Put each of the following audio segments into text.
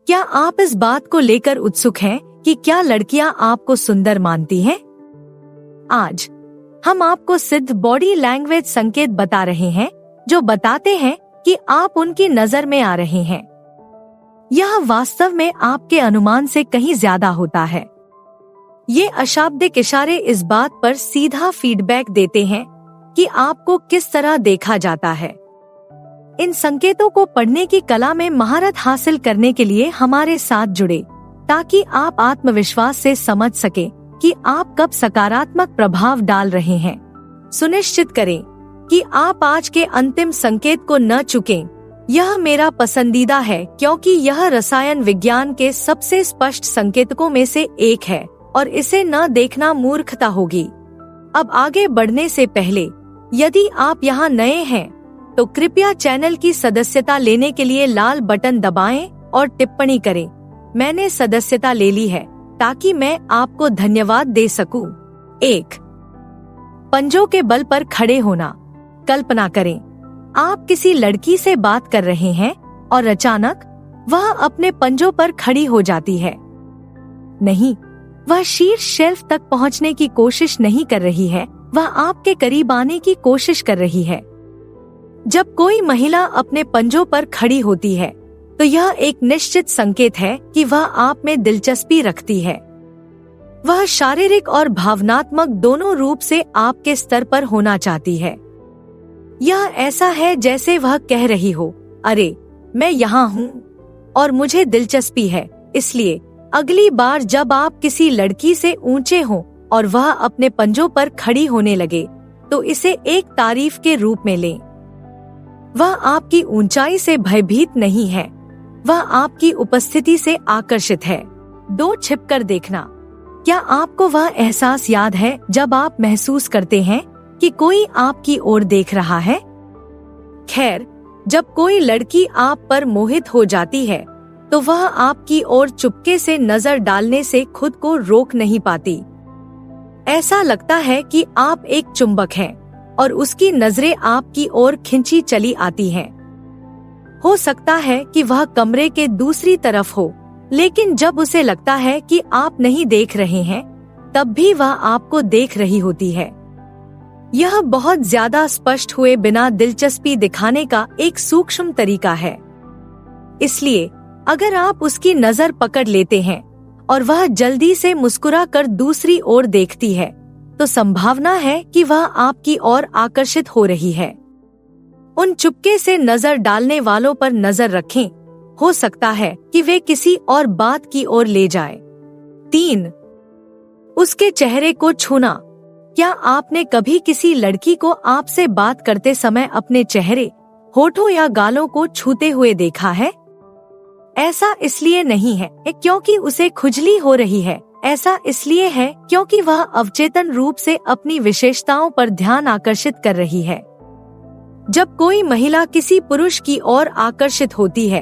क्या आप इस बात को लेकर उत्सुक हैं कि क्या लड़कियां आपको सुंदर मानती हैं? आज हम आपको सिद्ध बॉडी लैंग्वेज संकेत बता रहे हैं जो बताते हैं कि आप उनकी नजर में आ रहे हैं। यह वास्तव में आपके अनुमान से कहीं ज्यादा होता है। ये अशाब्दिक इशारे इस बात पर सीधा फीडबैक देते हैं कि आपको किस तरह देखा जाता है। इन संकेतों को पढ़ने की कला में महारत हासिल करने के लिए हमारे साथ जुड़े, ताकि आप आत्मविश्वास से समझ सकें कि आप कब सकारात्मक प्रभाव डाल रहे हैं। सुनिश्चित करें कि आप आज के अंतिम संकेत को न चुकें। यह मेरा पसंदीदा है क्योंकि यह रसायन विज्ञान के सबसे स्पष्ट संकेतकों में से एक है और इसे न देखना मूर्खता होगी। अब आगे बढ़ने से पहले, यदि आप यहाँ नए हैं तो कृपया चैनल की सदस्यता लेने के लिए लाल बटन दबाएं और टिप्पणी करें, मैंने सदस्यता ले ली है, ताकि मैं आपको धन्यवाद दे सकूं। 1. पंजों के बल पर खड़े होना। कल्पना करें, आप किसी लड़की से बात कर रहे हैं और अचानक वह अपने पंजों पर खड़ी हो जाती है। नहीं, वह शीर्ष शेल्फ तक पहुंचने की कोशिश नहीं कर रही है, वह आपके करीब आने की कोशिश कर रही है। जब कोई महिला अपने पंजों पर खड़ी होती है तो यह एक निश्चित संकेत है कि वह आप में दिलचस्पी रखती है। वह शारीरिक और भावनात्मक दोनों रूप से आपके स्तर पर होना चाहती है। यह ऐसा है जैसे वह कह रही हो, अरे मैं यहाँ हूँ और मुझे दिलचस्पी है। इसलिए अगली बार जब आप किसी लड़की से ऊंचे हों और वह अपने पंजों पर खड़ी होने लगे तो इसे एक तारीफ के रूप में लें। वह आपकी ऊंचाई से भयभीत नहीं है, वह आपकी उपस्थिति से आकर्षित है। 2. छिपकर देखना। क्या आपको वह एहसास याद है जब आप महसूस करते हैं कि कोई आपकी ओर देख रहा है? खैर, जब कोई लड़की आप पर मोहित हो जाती है तो वह आपकी ओर चुपके से नजर डालने से खुद को रोक नहीं पाती। ऐसा लगता है कि आप एक चुंबक हैं और उसकी नजरें आपकी ओर खिंची चली आती हैं। हो सकता है कि वह कमरे के दूसरी तरफ हो, लेकिन जब उसे लगता है कि आप नहीं देख रहे हैं, तब भी वह आपको देख रही होती है। यह बहुत ज्यादा स्पष्ट हुए बिना दिलचस्पी दिखाने का एक सूक्ष्म तरीका है। इसलिए अगर आप उसकी नजर पकड़ लेते हैं और वह जल्दी से मुस्कुरा कर दूसरी ओर देखती है, तो संभावना है कि वह आपकी ओर आकर्षित हो रही है। उन चुपके से नजर डालने वालों पर नजर रखें, हो सकता है कि वे किसी और बात की ओर ले जाए। 3. उसके चेहरे को छूना। क्या आपने कभी किसी लड़की को आपसे बात करते समय अपने चेहरे, होठों या गालों को छूते हुए देखा है? ऐसा इसलिए नहीं है क्योंकि उसे खुजली हो रही है, ऐसा इसलिए है क्योंकि वह अवचेतन रूप से अपनी विशेषताओं पर ध्यान आकर्षित कर रही है। जब कोई महिला किसी पुरुष की ओर आकर्षित होती है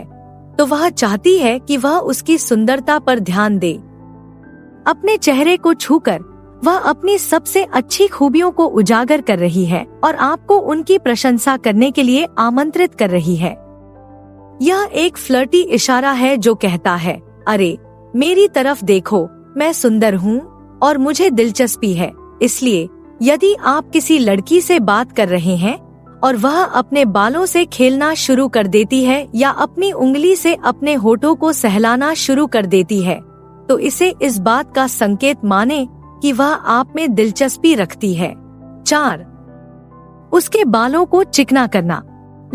तो वह चाहती है कि वह उसकी सुंदरता पर ध्यान दे। अपने चेहरे को छूकर वह अपनी सबसे अच्छी खूबियों को उजागर कर रही है और आपको उनकी प्रशंसा करने के लिए आमंत्रित कर रही है। यह एक फ्लर्टी इशारा है जो कहता है, अरे मेरी तरफ देखो, मैं सुंदर हूँ और मुझे दिलचस्पी है। इसलिए यदि आप किसी लड़की से बात कर रहे हैं और वह अपने बालों से खेलना शुरू कर देती है या अपनी उंगली से अपने होठों को सहलाना शुरू कर देती है, तो इसे इस बात का संकेत माने कि वह आप में दिलचस्पी रखती है। 4. उसके बालों को चिकना करना।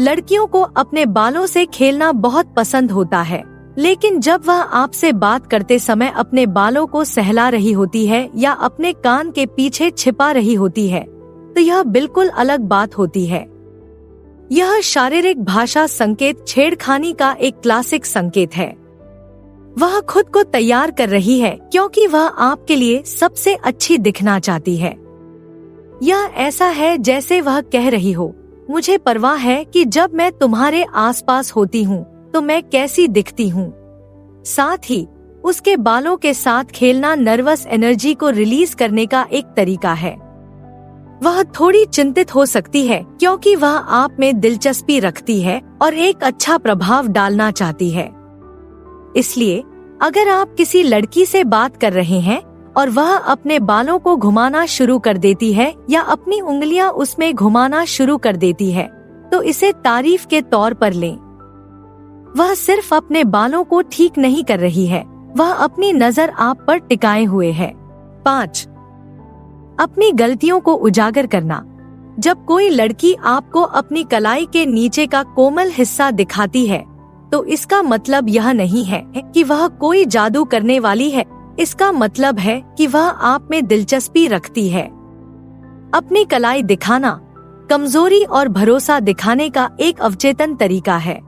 लड़कियों को अपने बालों से खेलना बहुत पसंद होता है, लेकिन जब वह आपसे बात करते समय अपने बालों को सहला रही होती है या अपने कान के पीछे छिपा रही होती है, तो यह बिल्कुल अलग बात होती है। यह शारीरिक भाषा संकेत छेड़खानी का एक क्लासिक संकेत है। वह खुद को तैयार कर रही है क्योंकि वह आपके लिए सबसे अच्छी दिखना चाहती है। यह ऐसा है जैसे वह कह रही हो, मुझे परवाह है कि जब मैं तुम्हारे आसपास होती हूँ तो मैं कैसी दिखती हूँ। साथ ही उसके बालों के साथ खेलना नर्वस एनर्जी को रिलीज करने का एक तरीका है। वह थोड़ी चिंतित हो सकती है क्योंकि वह आप में दिलचस्पी रखती है और एक अच्छा प्रभाव डालना चाहती है। इसलिए अगर आप किसी लड़की से बात कर रहे हैं और वह अपने बालों को घुमाना शुरू कर देती है या अपनी उंगलियां उसमें घुमाना शुरू कर देती है, तो इसे तारीफ के तौर पर लें। वह सिर्फ अपने बालों को ठीक नहीं कर रही है, वह अपनी नजर आप पर टिकाए हुए है। 5. अपनी गलतियों को उजागर करना। जब कोई लड़की आपको अपनी कलाई के नीचे का कोमल हिस्सा दिखाती है, तो इसका मतलब यह नहीं है कि वह कोई जादू करने वाली है। इसका मतलब है कि वह आप में दिलचस्पी रखती है। अपनी कलाई दिखाना कमजोरी और भरोसा दिखाने का एक अवचेतन तरीका है।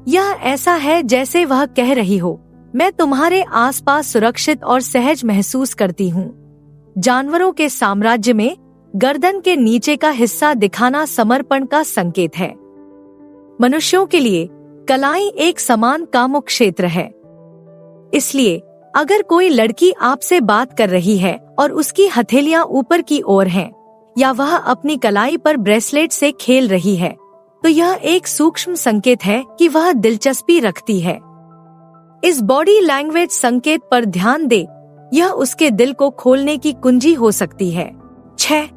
यह ऐसा है जैसे वह कह रही हो, मैं तुम्हारे आसपास सुरक्षित और सहज महसूस करती हूँ। जानवरों के साम्राज्य में गर्दन के नीचे का हिस्सा दिखाना समर्पण का संकेत है। मनुष्यों के लिए कलाई एक समान कामुक क्षेत्र है। इसलिए अगर कोई लड़की आपसे बात कर रही है और उसकी हथेलियां ऊपर की ओर हैं, या वह अपनी कलाई पर ब्रेसलेट से खेल रही है, तो यह एक सूक्ष्म संकेत है कि वह दिलचस्पी रखती है। इस बॉडी लैंग्वेज संकेत पर ध्यान दे, यह उसके दिल को खोलने की कुंजी हो सकती है। 6.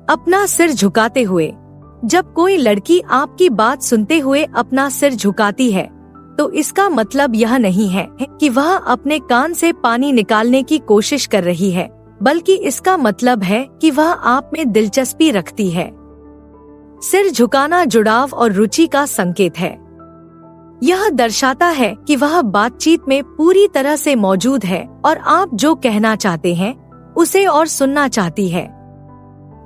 अपना सिर झुकाते हुए। जब कोई लड़की आपकी बात सुनते हुए अपना सिर झुकाती है, तो इसका मतलब यह नहीं है कि वह अपने कान से पानी निकालने की कोशिश कर रही है, बल्कि इसका मतलब है कि वह आप में दिलचस्पी रखती है। सिर झुकाना जुड़ाव और रुचि का संकेत है। यह दर्शाता है कि वह बातचीत में पूरी तरह से मौजूद है और आप जो कहना चाहते हैं उसे और सुनना चाहती है।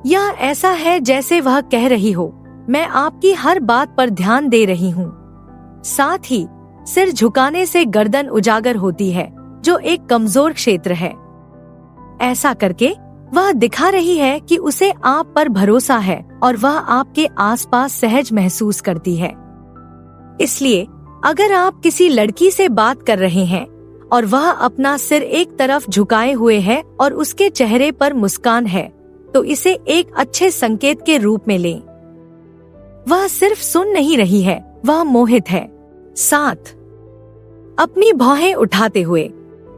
यह ऐसा है जैसे वह कह रही हो, मैं आपकी हर बात पर ध्यान दे रही हूँ। साथ ही सिर झुकाने से गर्दन उजागर होती है, जो एक कमजोर क्षेत्र है। ऐसा करके वह दिखा रही है कि उसे आप पर भरोसा है और वह आपके आसपास सहज महसूस करती है। इसलिए अगर आप किसी लड़की से बात कर रहे हैं और वह अपना सिर एक तरफ झुकाए हुए है और उसके चेहरे पर मुस्कान है, तो इसे एक अच्छे संकेत के रूप में लें। वह सिर्फ सुन नहीं रही है, वह मोहित है। 7. अपनी भौहें उठाते हुए।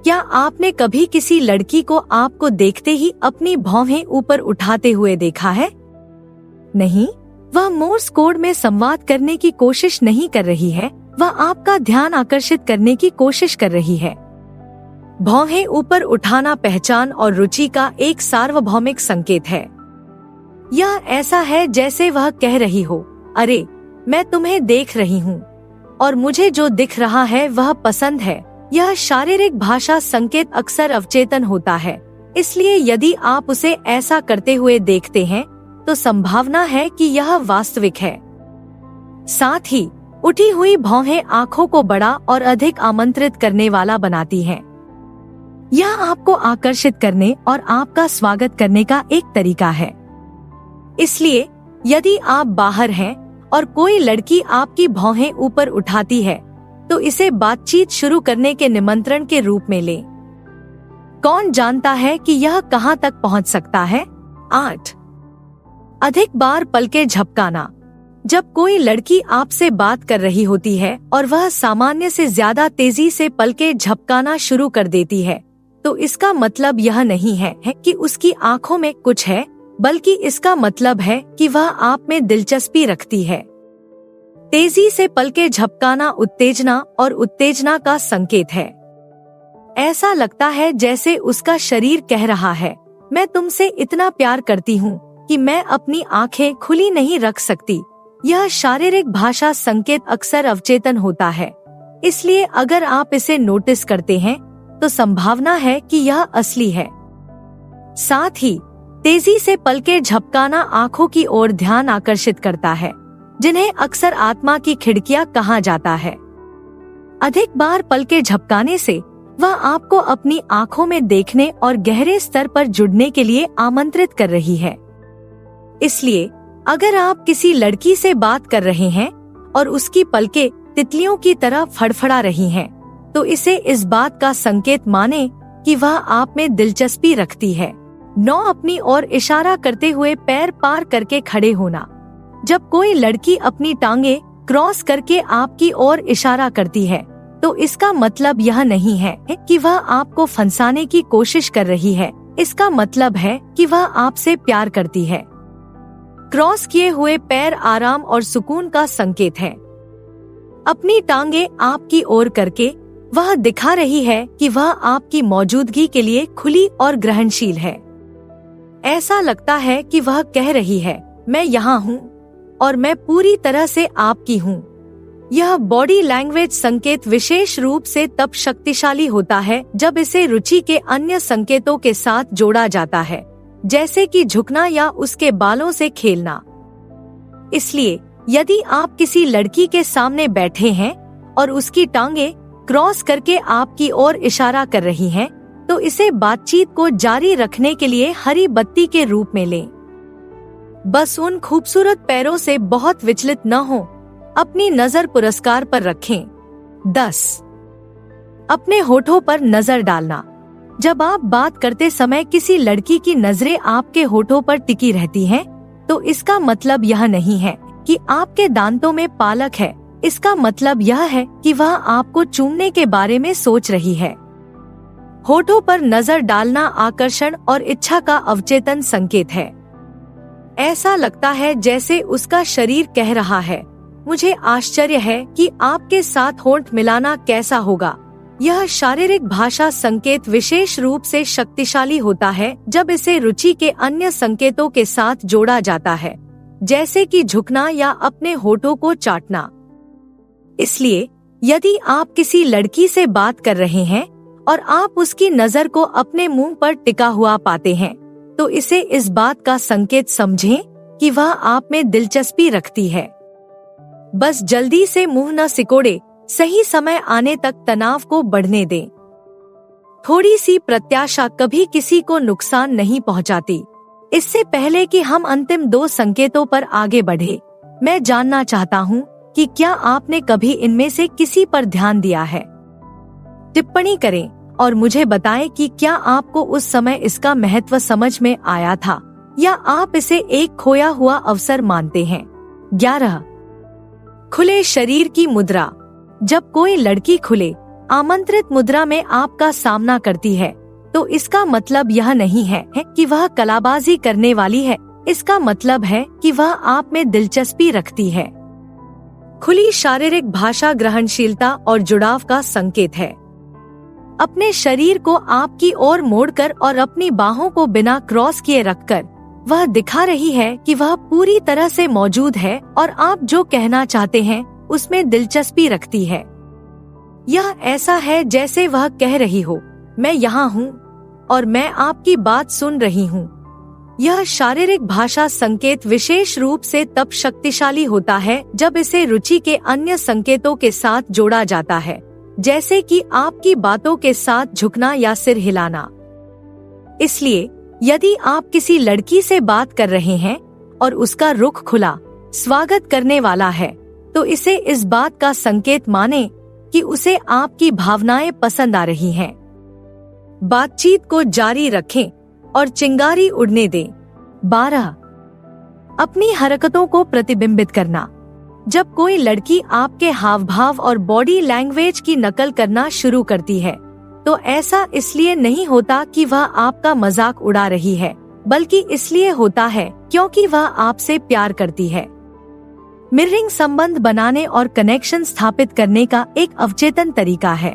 क्या आपने कभी किसी लड़की को आपको देखते ही अपनी भौहें ऊपर उठाते हुए देखा है? नहीं, वह मोर्स कोड में संवाद करने की कोशिश नहीं कर रही है, वह आपका ध्यान आकर्षित करने की कोशिश कर रही है। भौहें ऊपर उठाना पहचान और रुचि का एक सार्वभौमिक संकेत है। यह ऐसा है जैसे वह कह रही हो, अरे मैं तुम्हें देख रही हूँ और मुझे जो दिख रहा है वह पसंद है। यह शारीरिक भाषा संकेत अक्सर अवचेतन होता है, इसलिए यदि आप उसे ऐसा करते हुए देखते हैं तो संभावना है कि यह वास्तविक है। साथ ही उठी हुई भौहें आँखों को बड़ा और अधिक आमंत्रित करने वाला बनाती हैं। यह आपको आकर्षित करने और आपका स्वागत करने का एक तरीका है। इसलिए यदि आप बाहर हैं और कोई लड़की आपकी भौहें ऊपर उठाती है, तो इसे बातचीत शुरू करने के निमंत्रण के रूप में लें। कौन जानता है कि यह कहां तक पहुंच सकता है। 8. अधिक बार पलकें झपकाना। जब कोई लड़की आपसे बात कर रही होती है और वह सामान्य से ज्यादा तेजी से पलकें झपकाना शुरू कर देती है, तो इसका मतलब यह नहीं है कि उसकी आंखों में कुछ है, बल्कि इसका मतलब है कि वह आप में दिलचस्पी रखती है। तेजी से पलकें झपकाना उत्तेजना और उत्तेजना का संकेत है। ऐसा लगता है जैसे उसका शरीर कह रहा है, मैं तुमसे इतना प्यार करती हूँ कि मैं अपनी आंखें खुली नहीं रख सकती। यह शारीरिक भाषा संकेत अक्सर अवचेतन होता है, इसलिए अगर आप इसे नोटिस करते हैं तो संभावना है कि यह असली है। साथ ही तेजी से पलकें झपकाना आंखों की ओर ध्यान आकर्षित करता है, जिन्हें अक्सर आत्मा की खिड़कियां कहा जाता है। अधिक बार पलकें झपकाने से वह आपको अपनी आंखों में देखने और गहरे स्तर पर जुड़ने के लिए आमंत्रित कर रही है। इसलिए अगर आप किसी लड़की से बात कर रहे हैं और उसकी पलकें तितलियों की तरह फड़फड़ा रही हैं, तो इसे इस बात का संकेत माने कि वह आप में दिलचस्पी रखती है। 9. अपनी ओर इशारा करते हुए पैर पार करके खड़े होना। जब कोई लड़की अपनी टांगे क्रॉस करके आपकी ओर इशारा करती है, तो इसका मतलब यह नहीं है कि वह आपको फंसाने की कोशिश कर रही है। इसका मतलब है कि वह आपसे प्यार करती है। क्रॉस किए हुए पैर आराम और सुकून का संकेत है। अपनी टांगे आपकी ओर करके वह दिखा रही है कि वह आपकी मौजूदगी के लिए खुली और ग्रहणशील है। ऐसा लगता है कि वह कह रही है, मैं यहाँ हूँ और मैं पूरी तरह से आपकी हूँ। यह बॉडी लैंग्वेज संकेत विशेष रूप से तब शक्तिशाली होता है जब इसे रुचि के अन्य संकेतों के साथ जोड़ा जाता है, जैसे कि झुकना या उसके बालों से खेलना। इसलिए यदि आप किसी लड़की के सामने बैठे हैं और उसकी टांगे क्रॉस करके आपकी ओर इशारा कर रही हैं, तो इसे बातचीत को जारी रखने के लिए हरी बत्ती के रूप में लें। बस उन खूबसूरत पैरों से बहुत विचलित न हो। अपनी नजर पुरस्कार पर रखें। 10. अपने होठों पर नजर डालना। जब आप बात करते समय किसी लड़की की नजरें आपके होठों पर टिकी रहती हैं, तो इसका मतलब यह नहीं है कि आपके दांतों में पालक है। इसका मतलब यह है कि वह आपको चूमने के बारे में सोच रही है। होठों पर नजर डालना आकर्षण और इच्छा का अवचेतन संकेत है। ऐसा लगता है जैसे उसका शरीर कह रहा है, मुझे आश्चर्य है कि आपके साथ होंठ मिलाना कैसा होगा। यह शारीरिक भाषा संकेत विशेष रूप से शक्तिशाली होता है जब इसे रुचि के अन्य संकेतों के साथ जोड़ा जाता है, जैसे कि झुकना या अपने होठों को चाटना। इसलिए यदि आप किसी लड़की से बात कर रहे हैं और आप उसकी नजर को अपने मुंह पर टिका हुआ पाते हैं, तो इसे इस बात का संकेत समझें कि वह आप में दिलचस्पी रखती है। बस जल्दी से मुंह न सिकोड़े, सही समय आने तक तनाव को बढ़ने दें। थोड़ी सी प्रत्याशा कभी किसी को नुकसान नहीं पहुंचाती। इससे पहले कि हम अंतिम 2 संकेतों पर आगे बढ़े, मैं जानना चाहता हूं कि क्या आपने कभी इनमें से किसी पर ध्यान दिया है। टिप्पणी करें और मुझे बताएं कि क्या आपको उस समय इसका महत्व समझ में आया था या आप इसे एक खोया हुआ अवसर मानते हैं। 11. खुले शरीर की मुद्रा। जब कोई लड़की खुले आमंत्रित मुद्रा में आपका सामना करती है, तो इसका मतलब यह नहीं है कि वह कलाबाजी करने वाली है। इसका मतलब है कि वह आप में दिलचस्पी रखती है। खुली शारीरिक भाषा ग्रहणशीलता और जुड़ाव का संकेत है। अपने शरीर को आपकी ओर मोड़कर और अपनी बाहों को बिना क्रॉस किए रखकर वह दिखा रही है कि वह पूरी तरह से मौजूद है और आप जो कहना चाहते हैं उसमें दिलचस्पी रखती है। यह ऐसा है जैसे वह कह रही हो, मैं यहाँ हूँ और मैं आपकी बात सुन रही हूँ। यह शारीरिक भाषा संकेत विशेष रूप से तब शक्तिशाली होता है जब इसे रुचि के अन्य संकेतों के साथ जोड़ा जाता है, जैसे कि आपकी बातों के साथ झुकना या सिर हिलाना। इसलिए यदि आप किसी लड़की से बात कर रहे हैं और उसका रुख खुला, स्वागत करने वाला है, तो इसे इस बात का संकेत माने कि उसे आपकी भावनाएं पसंद आ रही हैं। बातचीत को जारी रखें और चिंगारी उड़ने दें। 12. अपनी हरकतों को प्रतिबिंबित करना। जब कोई लड़की आपके हाव भाव और बॉडी लैंग्वेज की नकल करना शुरू करती है, तो ऐसा इसलिए नहीं होता कि वह आपका मजाक उड़ा रही है, बल्कि इसलिए होता है क्योंकि वह आपसे प्यार करती है। मिररिंग संबंध बनाने और कनेक्शन स्थापित करने का एक अवचेतन तरीका है।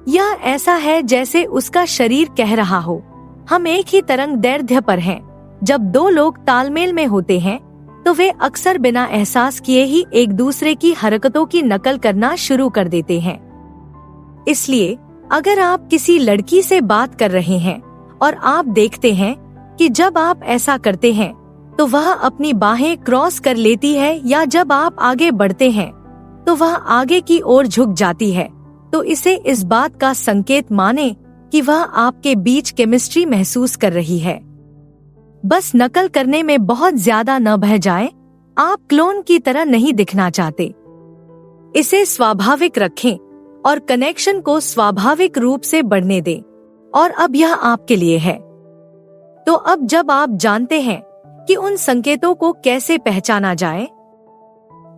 यह ऐसा है जैसे उसका शरीर कह रहा हो, हम एक ही तरंग दैर्ध्य पर हैं। जब 2 लोग तालमेल में होते हैं, तो वे अक्सर बिना एहसास किए ही एक दूसरे की हरकतों की नकल करना शुरू कर देते हैं। इसलिए अगर आप किसी लड़की से बात कर रहे हैं और आप देखते हैं कि जब आप ऐसा करते हैं तो वह अपनी बाहें क्रॉस कर लेती है, या जब आप आगे बढ़ते हैं तो वह आगे की ओर झुक जाती है, तो इसे इस बात का संकेत माने कि वह आपके बीच केमिस्ट्री महसूस कर रही है। बस नकल करने में बहुत ज्यादा न बह जाए। आप क्लोन की तरह नहीं दिखना चाहते। इसे स्वाभाविक रखें और कनेक्शन को स्वाभाविक रूप से बढ़ने दें। और अब यह आपके लिए है। तो अब जब आप जानते हैं कि उन संकेतों को कैसे पहचाना जाए,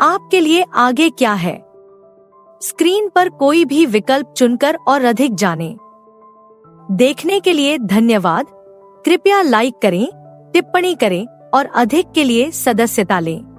आपके लिए आगे क्या है? स्क्रीन पर कोई भी विकल्प चुनकर और अधिक जानें। देखने के लिए धन्यवाद। कृपया लाइक करें, टिप्पणी करें और अधिक के लिए सदस्यता लें।